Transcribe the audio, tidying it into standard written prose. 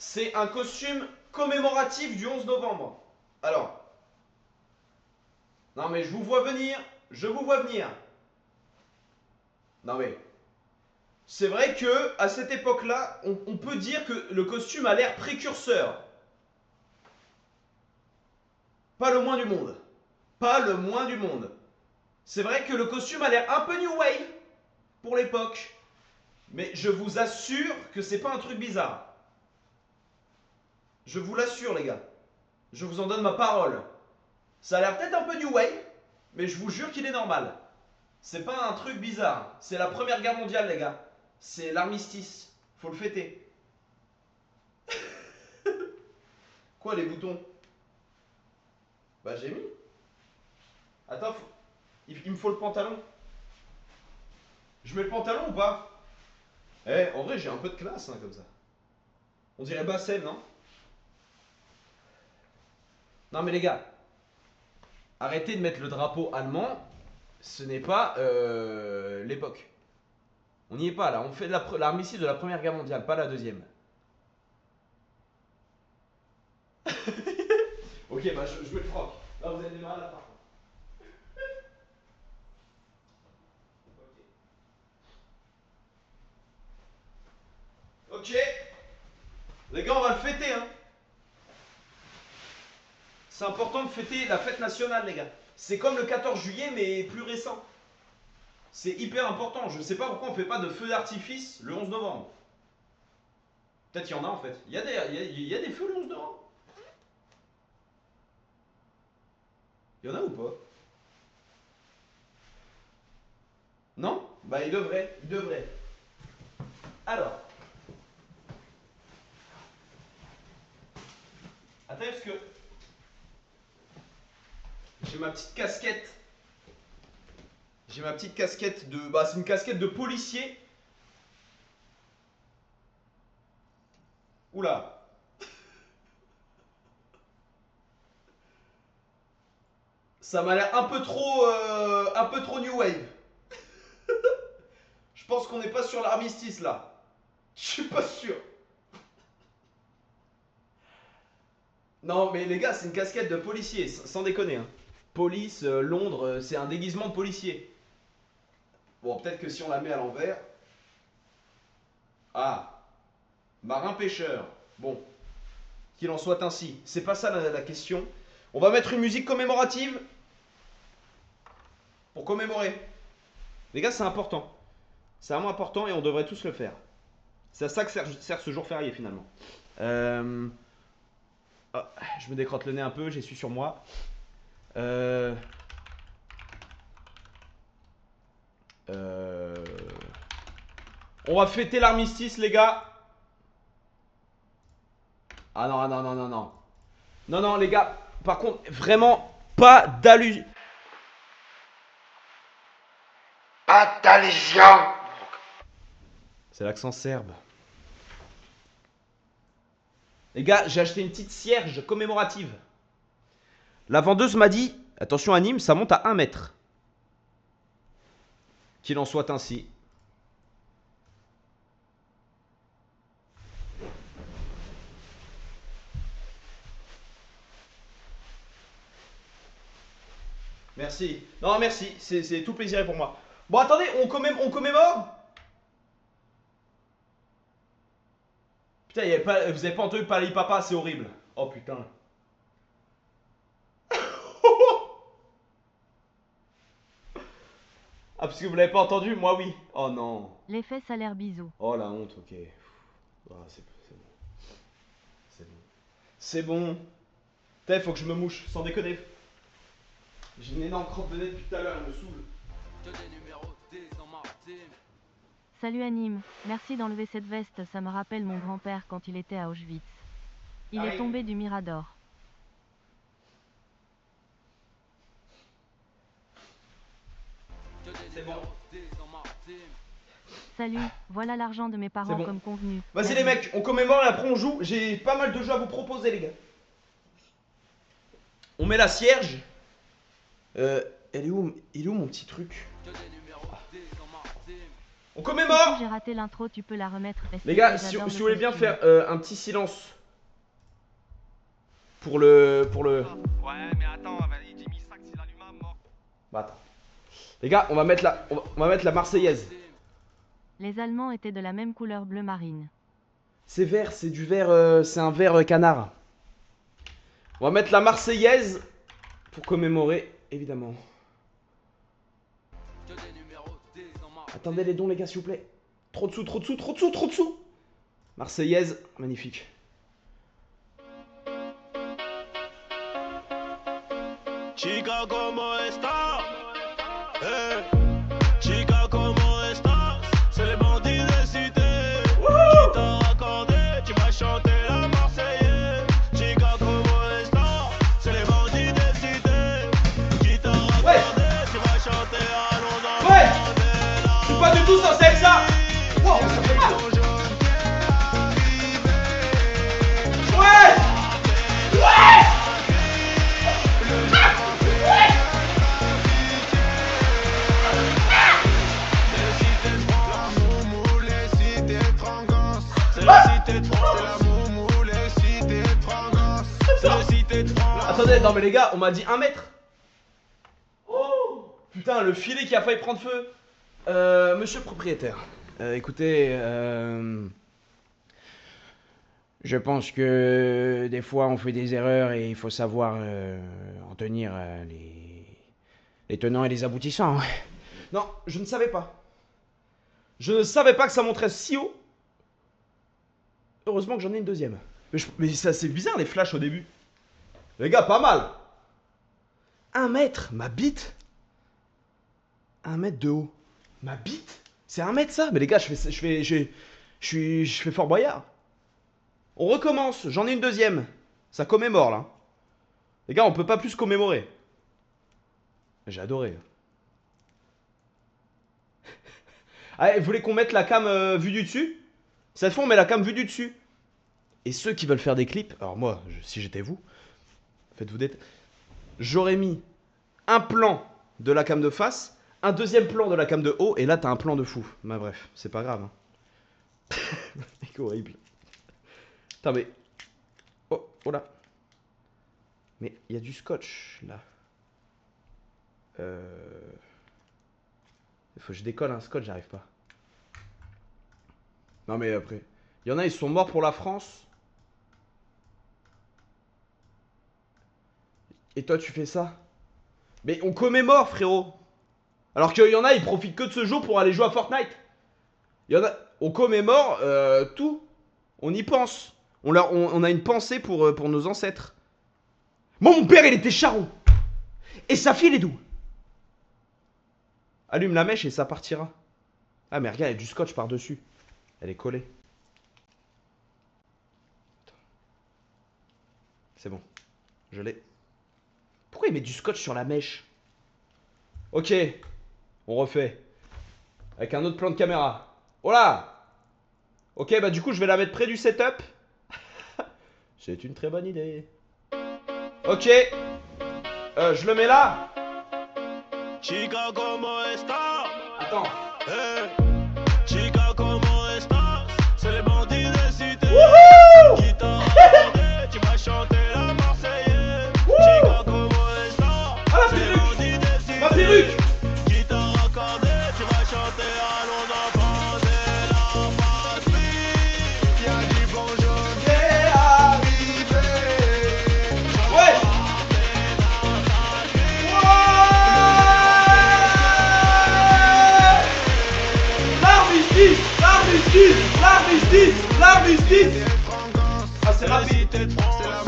C'est un costume commémoratif du 11 novembre. Alors. Non mais je vous vois venir. Je vous vois venir. Non mais. C'est vrai que à cette époque-là, on peut dire que le costume a l'air précurseur. Pas le moins du monde. Pas le moins du monde. C'est vrai que le costume a l'air un peu new wave pour l'époque. Mais je vous assure que c'est pas un truc bizarre. Je vous l'assure, les gars. Je vous en donne ma parole. Ça a l'air peut-être un peu new wave, mais je vous jure qu'il est normal. C'est pas un truc bizarre. C'est la première guerre mondiale, les gars. C'est l'armistice. Faut le fêter. Quoi, les boutons? Bah, j'ai mis. Attends, il me faut le pantalon. Je mets le pantalon ou pas? Eh, en vrai, j'ai un peu de classe, hein, comme ça. On dirait Bassem, non? Non, mais les gars, arrêtez de mettre le drapeau allemand. Ce n'est pas l'époque. On n'y est pas là. On fait l'armistice de la première guerre mondiale, pas la deuxième. Ok, bah je mets le froc. Là, vous avez des malades par contre. Ok. Les gars, on va le fêter, hein. C'est important de fêter la fête nationale, les gars. C'est comme le 14 juillet, mais plus récent. C'est hyper important. Je sais pas pourquoi on fait pas de feu d'artifice le 11 novembre. Peut-être qu'il y en a en fait. Il y a des feux le 11 novembre. Il y en a ou pas? Non? Bah il devrait. Il devrait. Alors. Attends, parce que j'ai ma petite casquette. J'ai ma petite casquette de. Bah, c'est une casquette de policier. Oula. Ça m'a l'air un peu trop new wave. Je pense qu'on n'est pas sur l'armistice là. Je suis pas sûr. Non, mais les gars, c'est une casquette de policier, sans déconner. Hein. Police, Londres, c'est un déguisement de policier. Bon, peut-être que si on la met à l'envers. Ah, marin-pêcheur. Bon, qu'il en soit ainsi. C'est pas ça la question. On va mettre une musique commémorative pour commémorer. Les gars, c'est important. C'est vraiment important et on devrait tous le faire. C'est à ça que sert ce jour férié finalement. Euh... Oh, je me décrotte le nez un peu, j'essuie sur moi. Euh... Euh... On va fêter l'armistice, les gars. Ah non, ah non, non, non, non. Non, non, les gars, par contre, vraiment, pas d'allusion. Pas d'allusion. C'est l'accent serbe. Les gars, j'ai acheté une petite cierge commémorative. La vendeuse m'a dit, attention à Nîmes, ça monte à 1 mètre. Qu'il en soit ainsi. Merci. Non, merci. C'est tout plaisir pour moi. Bon, attendez, on commémore. Putain, vous avez pas entendu parler papa, c'est horrible. Oh putain. Ah, parce que vous l'avez pas entendu, moi oui. Oh non. L'effet salaire bisou. Oh la honte, ok. Ah, c'est bon. C'est bon. C'est bon. Putain, il faut que je me mouche, sans déconner. J'ai une énorme crotte de nez depuis tout à l'heure, elle me saoule. Salut Anime, merci d'enlever cette veste, ça me rappelle mon grand-père quand il était à Auschwitz. Il est tombé du Mirador. C'est bon. Salut, voilà l'argent de mes parents bon. comme convenu. Vas-y les mecs, on commémore et après on joue. J'ai pas mal de jeux à vous proposer les gars. On met la cierge. Elle est où mon petit truc? On Du commémore. coup, j'ai raté l'intro, tu peux la remettre. Les gars, J'adore si le vous voulez bien costume. faire un petit silence pour le... Ouais, mais attends, vas-y, Jimmy Sack, s'il allume à mort. Bah attends. Les gars, on va mettre la Marseillaise. Les Allemands étaient de la même couleur bleu marine. C'est vert, c'est du vert, c'est un vert canard. On va mettre la Marseillaise pour commémorer, évidemment. Attendez les dons les gars s'il vous plaît. Trop de sous, trop de sous, trop de sous, trop de sous. Marseillaise, magnifique. Chica, ¿cómo estás? Chica, ¿cómo estás? C'est les bandits de cité qui t'ont raccordé, tu vas chanter la Marseillaise. Chica, ¿cómo estás? C'est les bandits de cité qui t'ont raccordé, tu vas chanter allons dans Ouais. Je suis pas du tout censé être ça. Wow, ça fait mal. Ouais. Ouais. Attendez, non mais les gars, on m'a dit 1 mètre. Oh putain, le filet qui a failli prendre feu. Monsieur le propriétaire, écoutez, je pense que des fois on fait des erreurs et il faut savoir en tenir les tenants et les aboutissants. Non, je ne savais pas. Je ne savais pas que ça monterait si haut. Heureusement que j'en ai une deuxième. Mais ça c'est bizarre les flashs au début. Les gars, pas mal. 1 mètre, ma bite. 1 mètre de haut. Ma bite. C'est 1 mètre ça. Mais les gars, je fais Fort Boyard. On recommence, j'en ai une deuxième. Ça commémore là. Les gars, on peut pas plus commémorer. J'ai adoré. Allez, vous voulez qu'on mette la cam vue du dessus? Cette fois, on met la cam vue du dessus. Et ceux qui veulent faire des clips, alors moi, si j'étais vous, faites-vous des... J'aurais mis un plan de la cam de face, un deuxième plan de la cam de haut, et là, t'as un plan de fou. Bah bref, c'est pas grave. Hein. C'est horrible. Putain, mais... Oh, oh là. Mais il y a du scotch, là. Il faut que je décolle un scotch, j'arrive pas. Non mais après... Il y en a, ils sont morts pour la France. Et toi, tu fais ça? Mais on commémore, frérot. Alors qu'il y en a, ils profitent que de ce jour pour aller jouer à Fortnite. Il y en a... On commémore tout. On y pense. On a une pensée pour nos ancêtres. Moi, mon père, il était charron. Et sa fille, elle est d'où? Allume la mèche et ça partira. Ah, mais regarde, il y a du scotch par-dessus. Elle est collée. C'est bon. Je l'ai. Pourquoi il met du scotch sur la mèche? Ok. On refait. Avec un autre plan de caméra. Oh là! Ok, bah du coup, je vais la mettre près du setup. C'est une très bonne idée. Ok. Je le mets là. Chica, ¿cómo estás? Attends. Chica, ¿cómo estás? C'est les bandits de cité Wouhou! qui t'ont raccordé, tu vas chanter la Marseillaise. Chica, ¿cómo estás? Ah, la C'est les perruque! bandits de cité Ma perruque! qui t'ont raccordé, tu vas chanter allons enfants de la patrie. Y'a du bon jaune qui est arrivé. Ouais! L'armistice! L'armistice! L'armistice! L'armistice! Ah, c'est rapide! C'est la